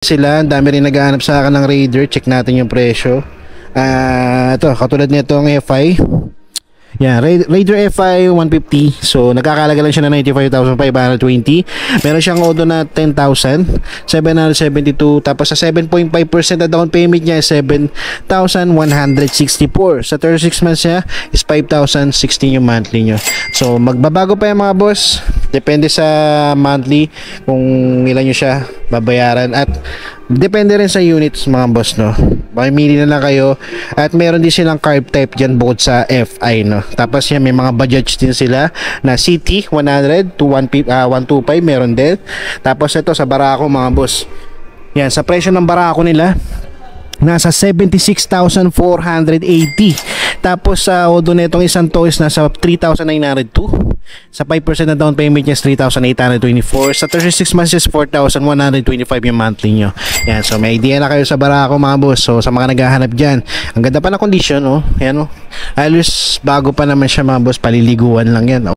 Sila, ang dami rin naghahanap sa akin ng Raider. Check natin yung presyo. Ito, katulad nito ang FI. Yan, Raider FI 150. So, nagkakalaga lang siya na 95,520. Meron siyang Odo na 10,772. Tapos sa 7.5% na down payment niya is 7,164. Sa 36 months niya is 5,016 yung monthly nyo. So, magbabago pa yung mga boss. Depende sa monthly kung ilan nyo siya babayaran. At depende rin sa units mga boss, no. Mamili na lang kayo. At meron din silang carb type dyan bukod sa FI, no. Tapos yan, may mga budgets din sila na CT 100 to 125 meron din. Tapos ito sa Barako mga boss. Yan, sa presyo ng Barako nila nasa 76,480. Tapos sa Odo netong isang to is nasa 3,902. Sa 5% na down payment niya is 3,824. Sa 36 months is 4,125 yung monthly nyo. Yan, so may idea na kayo sa Barako mga boss. So sa mga naghahanap dyan, ang ganda pa na condition, oh. Yan, oh. Halos bago pa naman siya mga boss, paliliguan lang yan, oh.